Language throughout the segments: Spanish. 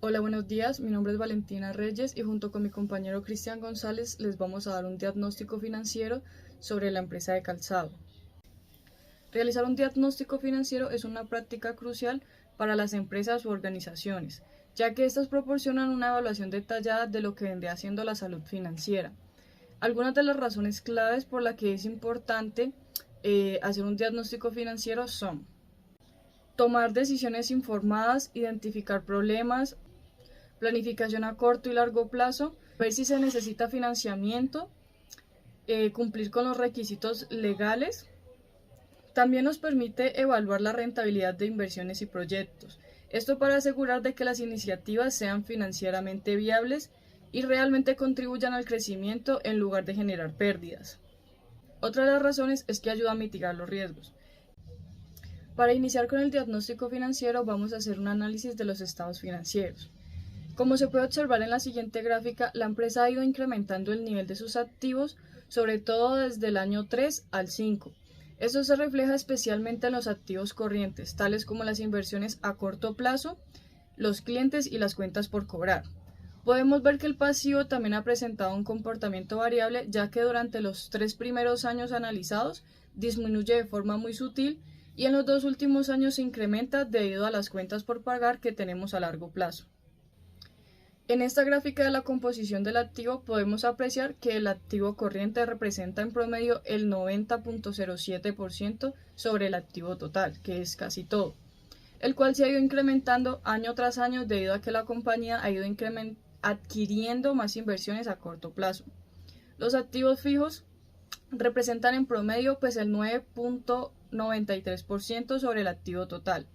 Hola, buenos días. Mi nombre es Valentina Reyes y junto con mi compañero Cristian González les vamos a dar un diagnóstico financiero sobre la empresa de calzado. Realizar un diagnóstico financiero es una práctica crucial para las empresas u organizaciones, ya que éstas proporcionan una evaluación detallada de lo que vendría haciendo la salud financiera. Algunas de las razones claves por las que es importante hacer un diagnóstico financiero son tomar decisiones informadas, identificar problemas, planificación a corto y largo plazo, ver si se necesita financiamiento, cumplir con los requisitos legales. También nos permite evaluar la rentabilidad de inversiones y proyectos. Esto para asegurar de que las iniciativas sean financieramente viables y realmente contribuyan al crecimiento en lugar de generar pérdidas. Otra de las razones es que ayuda a mitigar los riesgos. Para iniciar con el diagnóstico financiero vamos a hacer un análisis de los estados financieros. Como se puede observar en la siguiente gráfica, la empresa ha ido incrementando el nivel de sus activos, sobre todo desde el año 3 al 5. Esto se refleja especialmente en los activos corrientes, tales como las inversiones a corto plazo, los clientes y las cuentas por cobrar. Podemos ver que el pasivo también ha presentado un comportamiento variable, ya que durante los 3 primeros años analizados disminuye de forma muy sutil y en los 2 últimos años se incrementa debido a las cuentas por pagar que tenemos a largo plazo. En esta gráfica de la composición del activo podemos apreciar que el activo corriente representa en promedio el 90.07% sobre el activo total, que es casi todo, el cual se ha ido incrementando año tras año debido a que la compañía ha ido adquiriendo más inversiones a corto plazo. Los activos fijos representan en promedio el 9.93% sobre el activo total,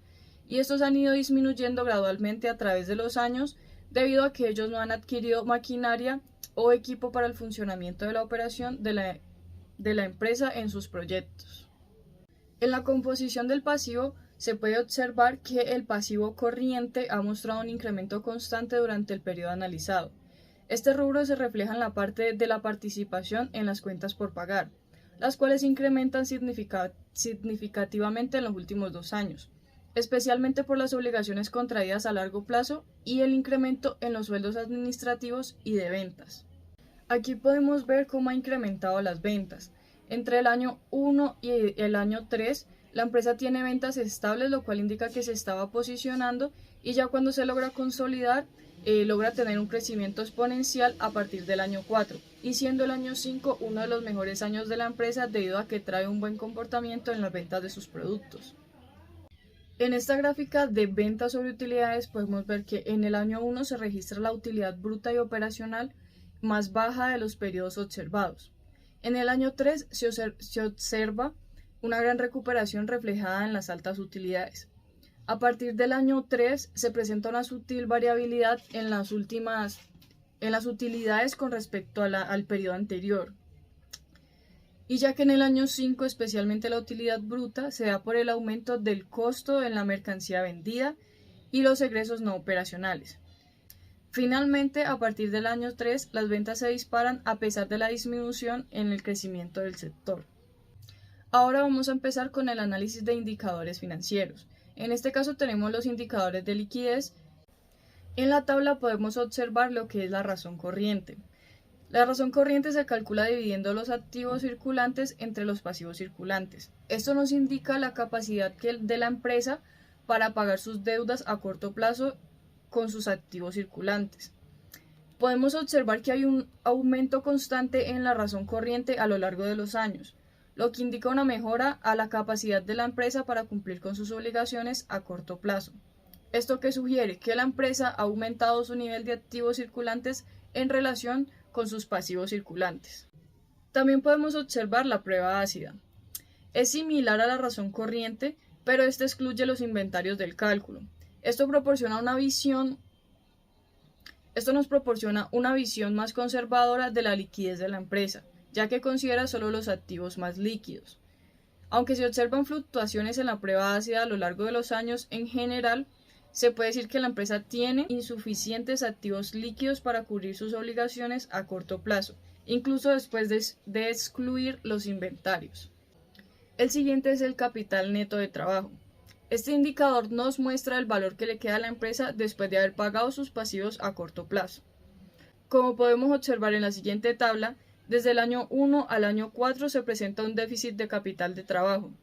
y estos han ido disminuyendo gradualmente a través de los años debido a que ellos no han adquirido maquinaria o equipo para el funcionamiento de la operación de la empresa en sus proyectos. En la composición del pasivo se puede observar que el pasivo corriente ha mostrado un incremento constante durante el periodo analizado. Este rubro se refleja en la parte de la participación en las cuentas por pagar, las cuales incrementan significativamente en los últimos 2 años, especialmente por las obligaciones contraídas a largo plazo y el incremento en los sueldos administrativos y de ventas. Aquí podemos ver cómo ha incrementado las ventas. Entre el año 1 y el año 3, la empresa tiene ventas estables, lo cual indica que se estaba posicionando, y ya cuando se logra consolidar, logra tener un crecimiento exponencial a partir del año 4, y siendo el año 5 uno de los mejores años de la empresa debido a que trae un buen comportamiento en las ventas de sus productos. En esta gráfica de ventas sobre utilidades podemos ver que en el año 1 se registra la utilidad bruta y operacional más baja de los periodos observados. En el año 3 se observa una gran recuperación reflejada en las altas utilidades. A partir del año 3 se presenta una sutil variabilidad en las utilidades con respecto al periodo anterior. Y ya que en el año 5 especialmente la utilidad bruta se da por el aumento del costo en la mercancía vendida y los egresos no operacionales. Finalmente, a partir del año 3, las ventas se disparan a pesar de la disminución en el crecimiento del sector. Ahora vamos a empezar con el análisis de indicadores financieros. En este caso tenemos los indicadores de liquidez. En la tabla podemos observar lo que es la razón corriente. La razón corriente se calcula dividiendo los activos circulantes entre los pasivos circulantes. Esto nos indica la capacidad de la empresa para pagar sus deudas a corto plazo con sus activos circulantes. Podemos observar que hay un aumento constante en la razón corriente a lo largo de los años, lo que indica una mejora a la capacidad de la empresa para cumplir con sus obligaciones a corto plazo. Esto que sugiere que la empresa ha aumentado su nivel de activos circulantes en relación con sus pasivos circulantes. También podemos observar la prueba ácida. Es similar a la razón corriente, pero esta excluye los inventarios del cálculo. Esto nos proporciona una visión más conservadora de la liquidez de la empresa, ya que considera solo los activos más líquidos. Aunque se observan fluctuaciones en la prueba ácida a lo largo de los años, en general, se puede decir que la empresa tiene insuficientes activos líquidos para cubrir sus obligaciones a corto plazo, incluso después de excluir los inventarios. El siguiente es el capital neto de trabajo. Este indicador nos muestra el valor que le queda a la empresa después de haber pagado sus pasivos a corto plazo. Como podemos observar en la siguiente tabla, desde el año 1 al año 4 se presenta un déficit de capital de trabajo,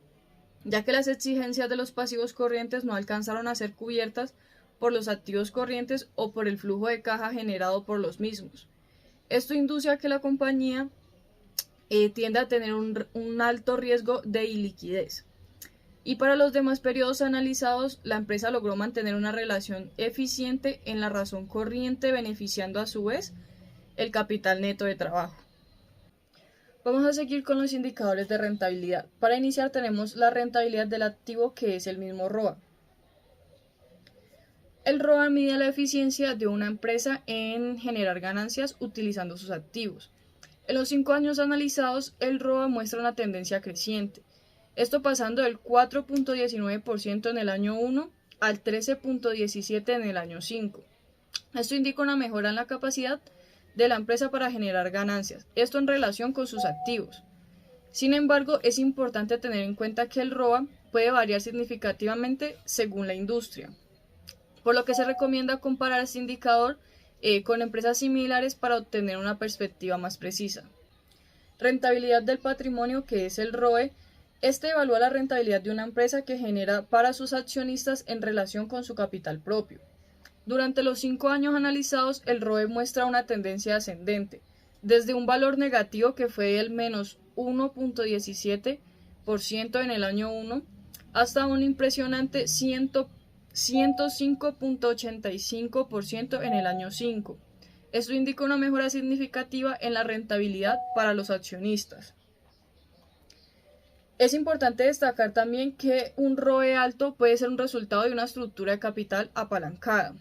ya que las exigencias de los pasivos corrientes no alcanzaron a ser cubiertas por los activos corrientes o por el flujo de caja generado por los mismos. Esto induce a que la compañía tiende a tener un alto riesgo de iliquidez. Y para los demás periodos analizados, la empresa logró mantener una relación eficiente en la razón corriente, beneficiando a su vez el capital neto de trabajo. Vamos a seguir con los indicadores de rentabilidad. Para iniciar tenemos la rentabilidad del activo, que es el mismo ROA. El ROA mide la eficiencia de una empresa en generar ganancias utilizando sus activos. En los 5 años analizados, el ROA muestra una tendencia creciente. Esto pasando del 4.19% en el año 1 al 13.17% en el año 5. Esto indica una mejora en la capacidad de la empresa para generar ganancias, esto en relación con sus activos. Sin embargo, es importante tener en cuenta que el ROA puede variar significativamente según la industria, por lo que se recomienda comparar este indicador con empresas similares para obtener una perspectiva más precisa. Rentabilidad del patrimonio, que es el ROE. Este evalúa la rentabilidad de una empresa que genera para sus accionistas en relación con su capital propio. Durante los 5 años analizados, el ROE muestra una tendencia ascendente, desde un valor negativo que fue el menos 1.17% en el año 1 hasta un impresionante 105.85% en el año 5. Esto indica una mejora significativa en la rentabilidad para los accionistas. Es importante destacar también que un ROE alto puede ser un resultado de una estructura de capital apalancada,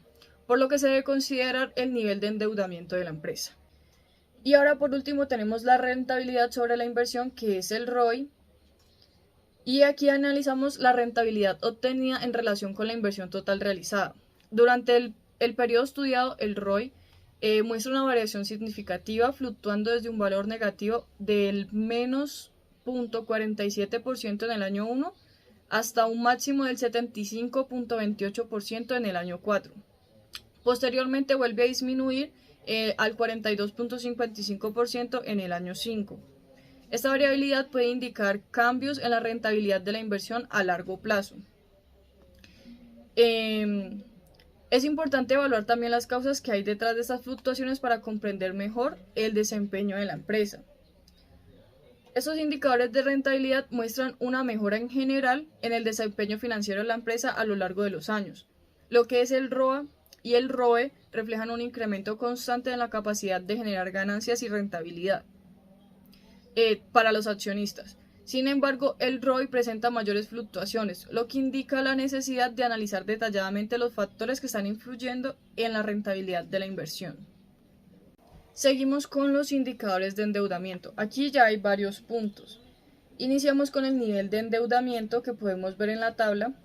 por lo que se debe considerar el nivel de endeudamiento de la empresa. Y ahora por último tenemos la rentabilidad sobre la inversión, que es el ROI, y aquí analizamos la rentabilidad obtenida en relación con la inversión total realizada. Durante el periodo estudiado, el ROI muestra una variación significativa, fluctuando desde un valor negativo del menos 0.47% en el año 1 hasta un máximo del 75.28% en el año 4. Posteriormente vuelve a disminuir al 42.55% en el año 5. Esta variabilidad puede indicar cambios en la rentabilidad de la inversión a largo plazo. Es importante evaluar también las causas que hay detrás de estas fluctuaciones para comprender mejor el desempeño de la empresa. Estos indicadores de rentabilidad muestran una mejora en general en el desempeño financiero de la empresa a lo largo de los años. Lo que es el ROA y el ROE reflejan un incremento constante en la capacidad de generar ganancias y rentabilidad para los accionistas. Sin embargo, el ROI presenta mayores fluctuaciones, lo que indica la necesidad de analizar detalladamente los factores que están influyendo en la rentabilidad de la inversión. Seguimos con los indicadores de endeudamiento. Aquí ya hay varios puntos. Iniciamos con el nivel de endeudamiento, que podemos ver en la tabla,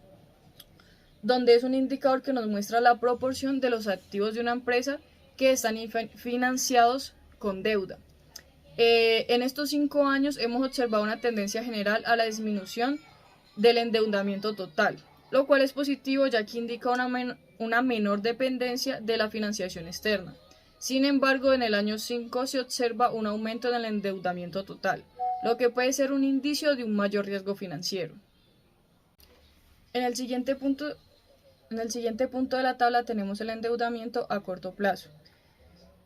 donde es un indicador que nos muestra la proporción de los activos de una empresa que están financiados con deuda. En estos 5 años hemos observado una tendencia general a la disminución del endeudamiento total, lo cual es positivo, ya que indica una menor dependencia de la financiación externa. Sin embargo, en el año 5 se observa un aumento en el endeudamiento total, lo que puede ser un indicio de un mayor riesgo financiero. En el siguiente punto de la tabla tenemos el endeudamiento a corto plazo.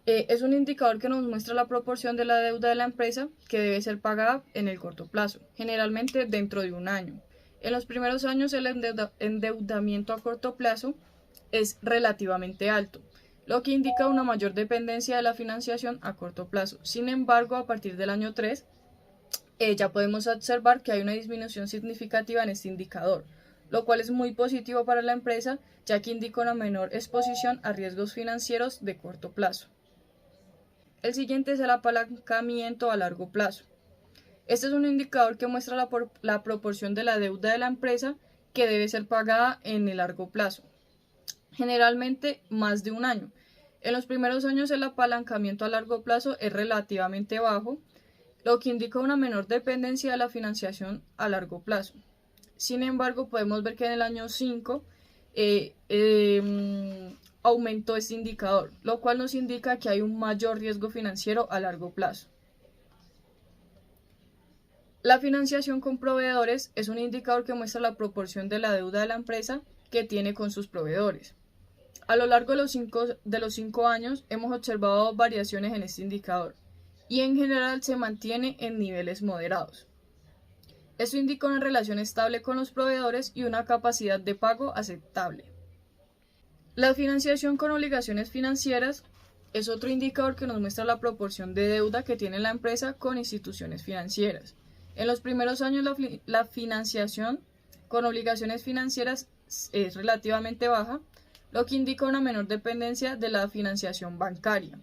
Es un indicador que nos muestra la proporción de la deuda de la empresa que debe ser pagada en el corto plazo, generalmente dentro de un año. En los primeros años el endeudamiento a corto plazo es relativamente alto, lo que indica una mayor dependencia de la financiación a corto plazo. Sin embargo, a partir del año 3 ya podemos observar que hay una disminución significativa en este indicador, lo cual es muy positivo para la empresa, ya que indica una menor exposición a riesgos financieros de corto plazo. El siguiente es el apalancamiento a largo plazo. Este es un indicador que muestra la proporción de la deuda de la empresa que debe ser pagada en el largo plazo, generalmente más de un año. En los primeros años el apalancamiento a largo plazo es relativamente bajo, lo que indica una menor dependencia de la financiación a largo plazo. Sin embargo, podemos ver que en el año 5 aumentó este indicador, lo cual nos indica que hay un mayor riesgo financiero a largo plazo. La financiación con proveedores es un indicador que muestra la proporción de la deuda de la empresa que tiene con sus proveedores. A lo largo de los 5 años hemos observado variaciones en este indicador y en general se mantiene en niveles moderados. Esto indica una relación estable con los proveedores y una capacidad de pago aceptable. La financiación con obligaciones financieras es otro indicador que nos muestra la proporción de deuda que tiene la empresa con instituciones financieras. En los primeros años la financiación con obligaciones financieras es relativamente baja, lo que indica una menor dependencia de la financiación bancaria.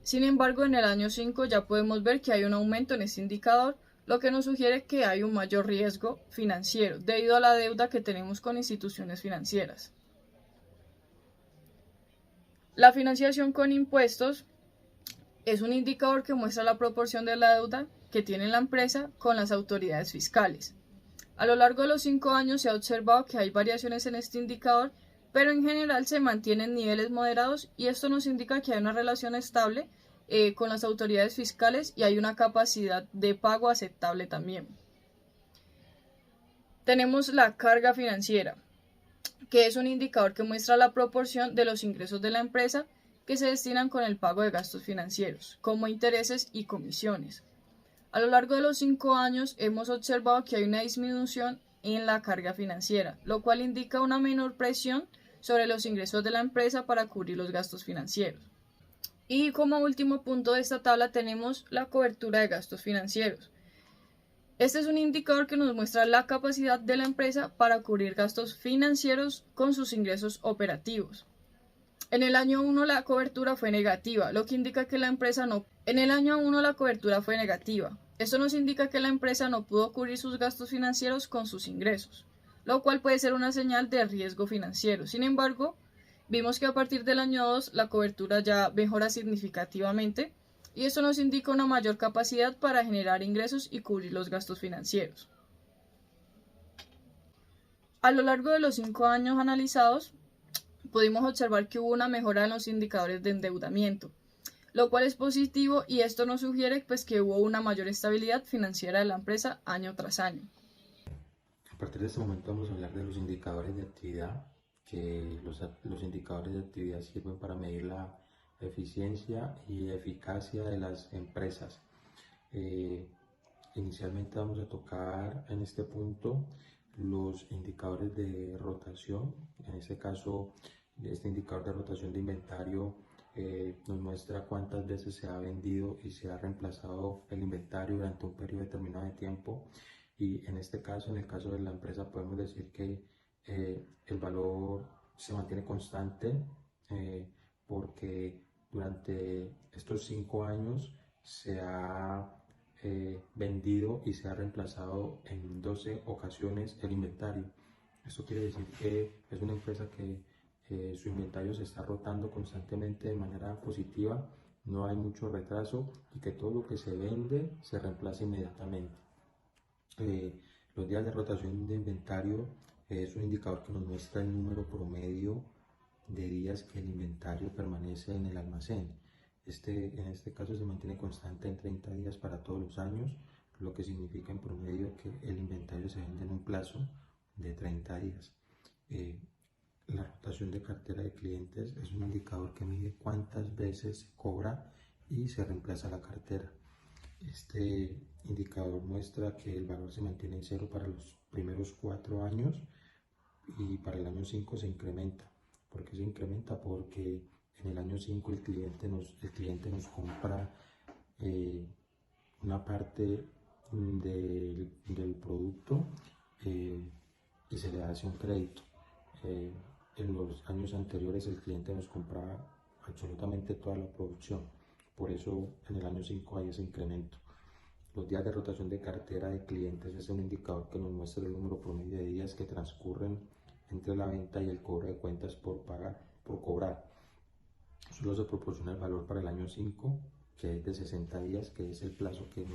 Sin embargo, en el año 5 ya podemos ver que hay un aumento en este indicador, lo que nos sugiere que hay un mayor riesgo financiero debido a la deuda que tenemos con instituciones financieras. La financiación con impuestos es un indicador que muestra la proporción de la deuda que tiene la empresa con las autoridades fiscales. A lo largo de los 5 años se ha observado que hay variaciones en este indicador, pero en general se mantiene en niveles moderados y esto nos indica que hay una relación estable con las autoridades fiscales y hay una capacidad de pago aceptable también. Tenemos la carga financiera, que es un indicador que muestra la proporción de los ingresos de la empresa que se destinan con el pago de gastos financieros, como intereses y comisiones. A lo largo de los 5 años hemos observado que hay una disminución en la carga financiera, lo cual indica una menor presión sobre los ingresos de la empresa para cubrir los gastos financieros. Y como último punto de esta tabla tenemos la cobertura de gastos financieros. Este es un indicador que nos muestra la capacidad de la empresa para cubrir gastos financieros con sus ingresos operativos. En el año 1 la cobertura fue negativa, lo que indica que la empresa no... En el año 1 la cobertura fue negativa. Esto nos indica que la empresa no pudo cubrir sus gastos financieros con sus ingresos, lo cual puede ser una señal de riesgo financiero. Sin embargo, vimos que a partir del año 2 la cobertura ya mejora significativamente y esto nos indica una mayor capacidad para generar ingresos y cubrir los gastos financieros. A lo largo de los 5 años analizados, pudimos observar que hubo una mejora en los indicadores de endeudamiento, lo cual es positivo y esto nos sugiere pues, que hubo una mayor estabilidad financiera de la empresa año tras año. A partir de este momento vamos a hablar de los indicadores de actividad, que los indicadores de actividad sirven para medir la eficiencia y eficacia de las empresas. Inicialmente vamos a tocar en este punto los indicadores de rotación. En este caso, este indicador de rotación de inventario nos muestra cuántas veces se ha vendido y se ha reemplazado el inventario durante un periodo determinado de tiempo. Y en este caso, en el caso de la empresa, podemos decir que el valor se mantiene constante porque durante estos 5 años se ha vendido y se ha reemplazado en 12 ocasiones el inventario. Esto quiere decir que es una empresa que su inventario se está rotando constantemente de manera positiva, no hay mucho retraso y que todo lo que se vende se reemplaza inmediatamente. Los días de rotación de inventario es un indicador que nos muestra el número promedio de días que el inventario permanece en el almacén. En este caso se mantiene constante en 30 días para todos los años, lo que significa en promedio que el inventario se vende en un plazo de 30 días. La rotación de cartera de clientes es un indicador que mide cuántas veces se cobra y se reemplaza la cartera. Este indicador muestra que el valor se mantiene en cero para los primeros 4 años y para el año 5 se incrementa. ¿Por qué se incrementa? Porque en el año 5 el cliente nos compra una parte del producto y se le hace un crédito. En los años anteriores el cliente nos compraba absolutamente toda la producción, por eso en el año 5 hay ese incremento. Los días de rotación de cartera de clientes es un indicador que nos muestra el número promedio de días que transcurren entre la venta y el cobro de cuentas por cobrar. Solo se proporciona el valor para el año 5, que es de 60 días, que es el plazo que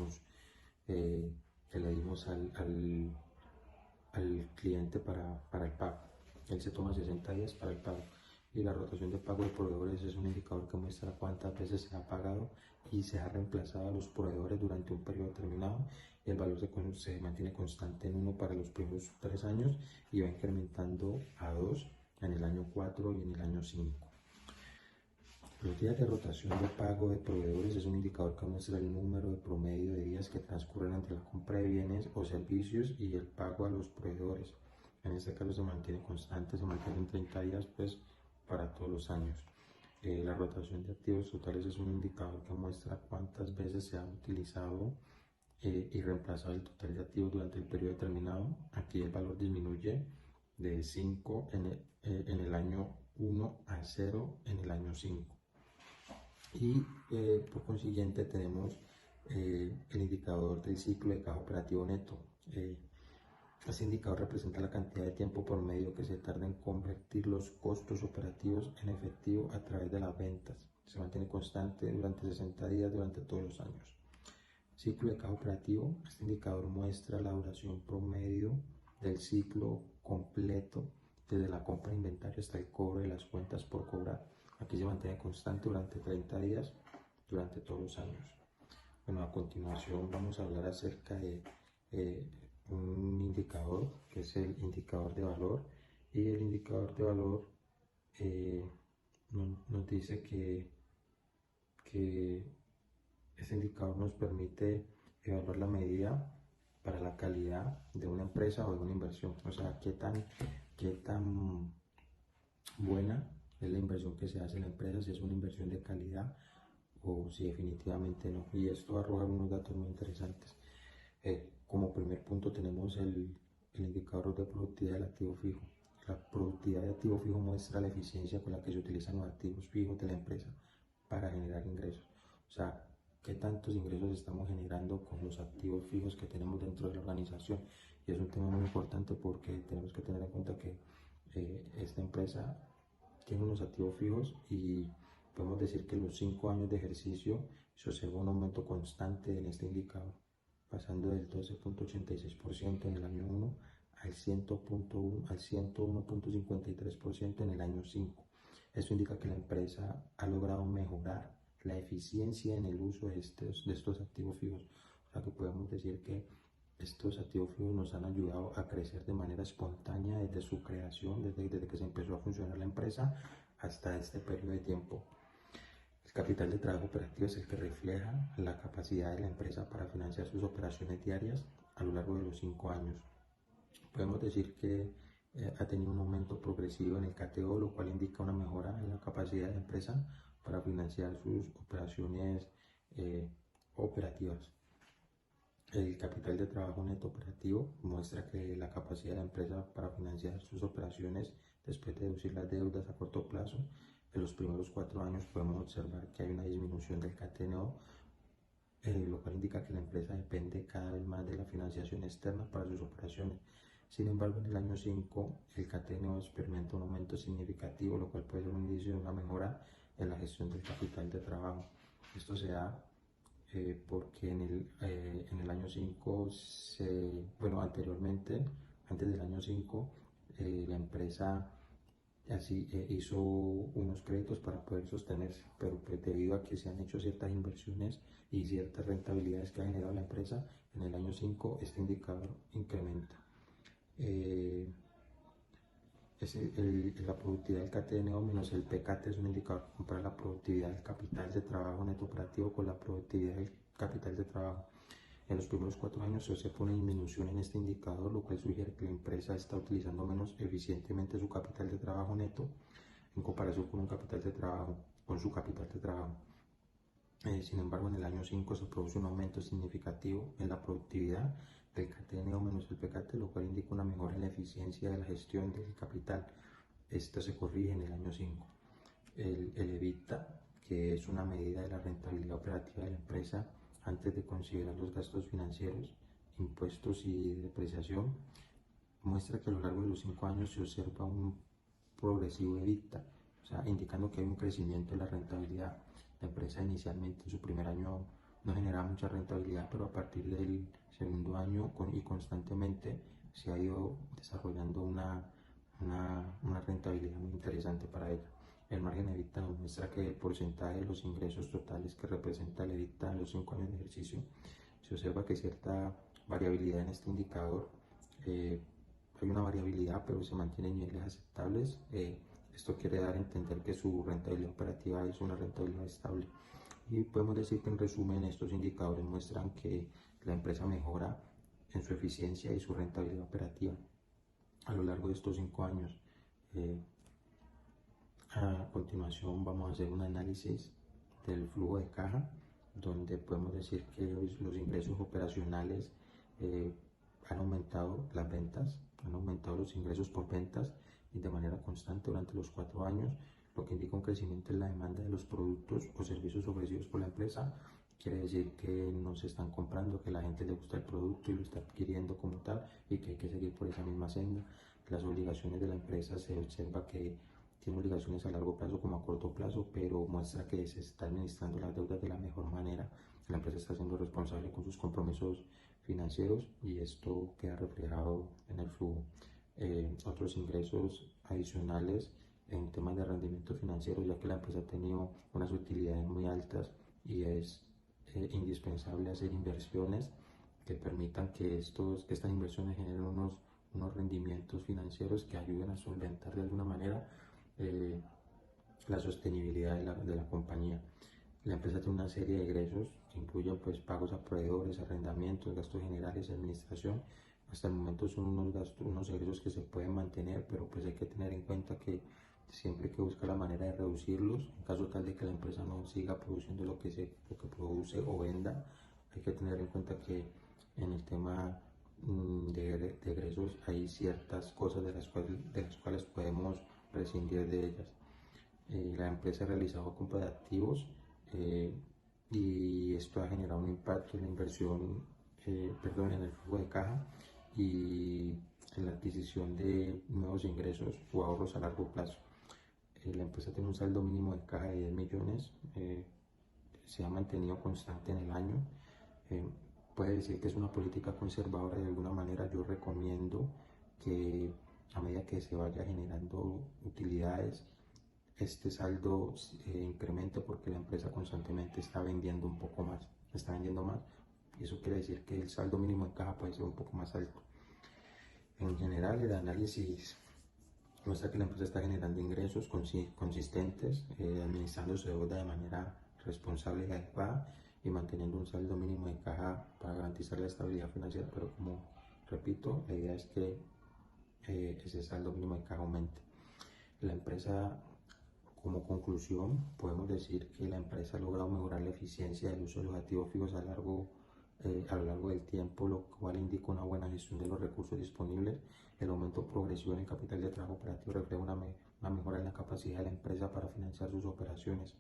le dimos al cliente para el pago. Él se toma 60 días para el pago. Y la rotación de pago de proveedores es un indicador que muestra cuántas veces se ha pagado y se ha reemplazado a los proveedores durante un periodo determinado. El valor se mantiene constante en 1 para los primeros 3 años y va incrementando a 2 en el año 4 y en el año 5. Los días de rotación de pago de proveedores es un indicador que muestra el número de promedio de días que transcurren entre la compra de bienes o servicios y el pago a los proveedores. En este caso se mantiene constante, se mantiene en 30 días pues, para todos los años. La rotación de activos totales es un indicador que muestra cuántas veces se ha utilizado y reemplazado el total de activos durante el periodo determinado. Aquí el valor disminuye de 5 en el año 1 a 0 en el año 5. Y por consiguiente tenemos el indicador del ciclo de caja operativo neto. Este indicador representa la cantidad de tiempo por medio que se tarda en convertir los costos operativos en efectivo a través de las ventas. Se mantiene constante durante 60 días durante todos los años. Ciclo de caja operativo. Este indicador muestra la duración promedio del ciclo completo desde la compra de inventario hasta el cobro de las cuentas por cobrar. Aquí se mantiene constante durante 30 días durante todos los años. Bueno, a continuación vamos a hablar acerca de un indicador que es el indicador de valor, y el indicador de valor nos dice que este indicador nos permite evaluar la medida para la calidad de una empresa o de una inversión, o sea, qué tan buena es la inversión que se hace en la empresa, si es una inversión de calidad o si definitivamente no. Y esto arroja unos datos muy interesantes. Como primer punto tenemos el indicador de productividad del activo fijo. La productividad del activo fijo muestra la eficiencia con la que se utilizan los activos fijos de la empresa para generar ingresos. O sea, qué tantos ingresos estamos generando con los activos fijos que tenemos dentro de la organización. Y es un tema muy importante porque tenemos que tener en cuenta que esta empresa tiene unos activos fijos y podemos decir que en los 5 años de ejercicio se observa un aumento constante en este indicador, pasando del 12.86% en el año 1 al 101.53% en el año 5. Esto indica que la empresa ha logrado mejorar la eficiencia en el uso de estos activos fijos. O sea que podemos decir que estos activos fijos nos han ayudado a crecer de manera espontánea desde su creación, desde que se empezó a funcionar la empresa hasta este periodo de tiempo. El capital de trabajo operativo es el que refleja la capacidad de la empresa para financiar sus operaciones diarias a lo largo de los 5 años. Podemos decir que ha tenido un aumento progresivo en el KTO, lo cual indica una mejora en la capacidad de la empresa para financiar sus operaciones operativas. El capital de trabajo neto operativo muestra que la capacidad de la empresa para financiar sus operaciones después de deducir las deudas a corto plazo. En los primeros 4 años podemos observar que hay una disminución del KTNO, lo cual indica que la empresa depende cada vez más de la financiación externa para sus operaciones. Sin embargo, en el año 5 el KTNO experimenta un aumento significativo, lo cual puede ser un indicio de una mejora en la gestión del capital de trabajo. Esto se da porque en el año 5, anteriormente, antes del año 5, la empresa hizo unos créditos para poder sostenerse, pero pues debido a que se han hecho ciertas inversiones y ciertas rentabilidades que ha generado la empresa, en el año 5 este indicador incrementa. La productividad del KTNO menos el PKT es un indicador que compara la productividad del capital de trabajo neto operativo con la productividad del capital de trabajo. En los primeros 4 años se observa una disminución en este indicador, lo cual sugiere que la empresa está utilizando menos eficientemente su capital de trabajo neto en comparación con su capital de trabajo. Sin embargo, en el año 5 se produce un aumento significativo en la productividad del KTNO menos el PKT, lo cual indica una mejora en la eficiencia de la gestión del capital. Esto se corrige en el año 5. El EBITDA, que es una medida de la rentabilidad operativa de la empresa antes de considerar los gastos financieros, impuestos y depreciación, muestra que a lo largo de los 5 años se observa un progresivo EBITDA, o sea, indicando que hay un crecimiento en la rentabilidad. La empresa inicialmente en su primer año no generaba mucha rentabilidad, pero a partir del segundo año y constantemente se ha ido desarrollando una rentabilidad muy interesante para ella. El margen EBITDA nos muestra que el porcentaje de los ingresos totales que representa el EBITDA en los 5 años de ejercicio, se observa que cierta variabilidad en este indicador. Hay una variabilidad, pero se mantiene en niveles aceptables. Esto quiere dar a entender que su rentabilidad operativa es una rentabilidad estable. Y podemos decir que en resumen estos indicadores muestran que la empresa mejora en su eficiencia y su rentabilidad operativa a lo largo de estos 5 años. A continuación vamos a hacer un análisis del flujo de caja, donde podemos decir que los ingresos operacionales han aumentado las ventas, han aumentado los ingresos por ventas y de manera constante durante los 4 años, lo que indica un crecimiento en la demanda de los productos o servicios ofrecidos por la empresa. Quiere decir que no se están comprando, que la gente le gusta el producto y lo está adquiriendo como tal y que hay que seguir por esa misma senda. Las obligaciones de la empresa, se observa que tiene obligaciones a largo plazo como a corto plazo, pero muestra que se está administrando las deudas de la mejor manera. La empresa está siendo responsable con sus compromisos financieros y esto queda reflejado en el flujo. Otros ingresos adicionales en temas de rendimiento financiero, ya que la empresa ha tenido unas utilidades muy altas y es indispensable hacer inversiones que permitan que estas inversiones generen unos rendimientos financieros que ayuden a solventar de alguna manera la sostenibilidad de la compañía. La empresa tiene una serie de egresos que incluyen pues, pagos a proveedores, arrendamientos, gastos generales y administración. Hasta el momento son unos egresos que se pueden mantener, pero pues hay que tener en cuenta que siempre hay que buscar la manera de reducirlos. En caso tal de que la empresa no siga produciendo lo que produce o venda, hay que tener en cuenta que en el tema de egresos hay ciertas cosas de las cuales podemos prescindir de ellas. La empresa ha realizado compra de activos y esto ha generado un impacto en la inversión, en el flujo de caja y en la adquisición de nuevos ingresos o ahorros a largo plazo. La empresa tiene un saldo mínimo de caja de 10 millones, se ha mantenido constante en el año. Puede decir que es una política conservadora de alguna manera. Yo recomiendo que a medida que se vaya generando utilidades, este saldo incremente, porque la empresa constantemente está vendiendo un poco más, está vendiendo más, y eso quiere decir que el saldo mínimo de caja puede ser un poco más alto. En general, el análisis muestra que la empresa está generando ingresos consistentes, administrando su deuda de manera responsable y adecuada y manteniendo un saldo mínimo de caja para garantizar la estabilidad financiera, pero como repito, la idea es que ese saldo mínimo de caja aumente. La empresa, como conclusión, podemos decir que la empresa ha logrado mejorar la eficiencia del uso de los activos fijos a lo largo del tiempo, lo cual indica una buena gestión de los recursos disponibles. El aumento progresivo en el capital de trabajo operativo refleja una mejora en la capacidad de la empresa para financiar sus operaciones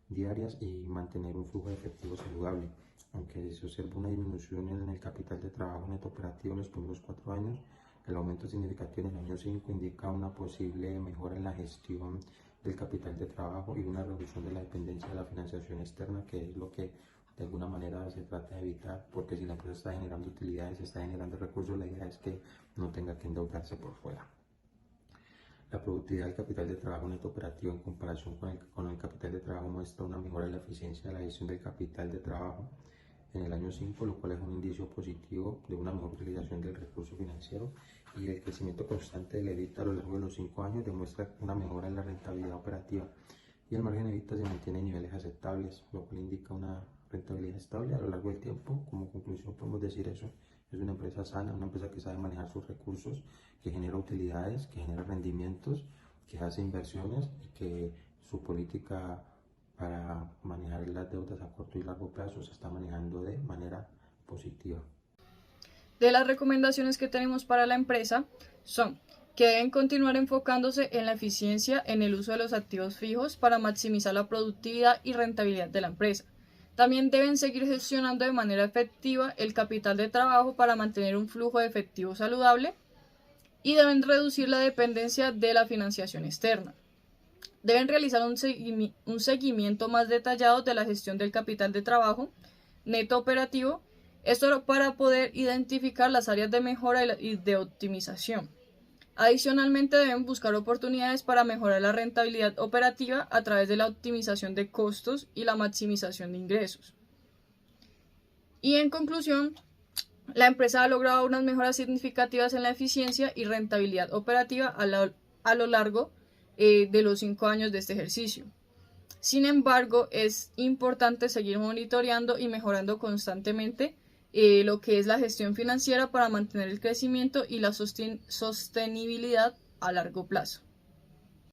diarias y mantener un flujo de efectivo saludable. Aunque se observa una disminución en el capital de trabajo neto operativo en los primeros 4 años, el aumento significativo en el año 5 indica una posible mejora en la gestión del capital de trabajo y una reducción de la dependencia de la financiación externa, que es lo que de alguna manera se trata de evitar, porque si la empresa está generando utilidades, está generando recursos, la idea es que no tenga que endeudarse por fuera. La productividad del capital de trabajo neto operativo en comparación con el capital de trabajo muestra una mejora en la eficiencia de la gestión del capital de trabajo en el año 5, lo cual es un indicio positivo de una mejor utilización del recurso financiero, y el crecimiento constante del EBITDA a lo largo de los 5 años demuestra una mejora en la rentabilidad operativa, y el margen EBITDA se mantiene en niveles aceptables, lo cual indica una rentabilidad estable a lo largo del tiempo. Como conclusión podemos decir eso: es una empresa sana, una empresa que sabe manejar sus recursos, que genera utilidades, que genera rendimientos, que hace inversiones y que su política para manejar las deudas a corto y largo plazo se está manejando de manera positiva. De las recomendaciones que tenemos para la empresa son que deben continuar enfocándose en la eficiencia en el uso de los activos fijos para maximizar la productividad y rentabilidad de la empresa. También deben seguir gestionando de manera efectiva el capital de trabajo para mantener un flujo de efectivo saludable, y deben reducir la dependencia de la financiación externa. Deben realizar un seguimiento más detallado de la gestión del capital de trabajo neto operativo Esto para poder identificar las áreas de mejora y de optimización. Adicionalmente, deben buscar oportunidades para mejorar la rentabilidad operativa a través de la optimización de costos y la maximización de ingresos. Y en conclusión, la empresa ha logrado unas mejoras significativas en la eficiencia y rentabilidad operativa a lo largo de los 5 años de este ejercicio. Sin embargo, es importante seguir monitoreando y mejorando constantemente lo que es la gestión financiera para mantener el crecimiento y la sostenibilidad a largo plazo.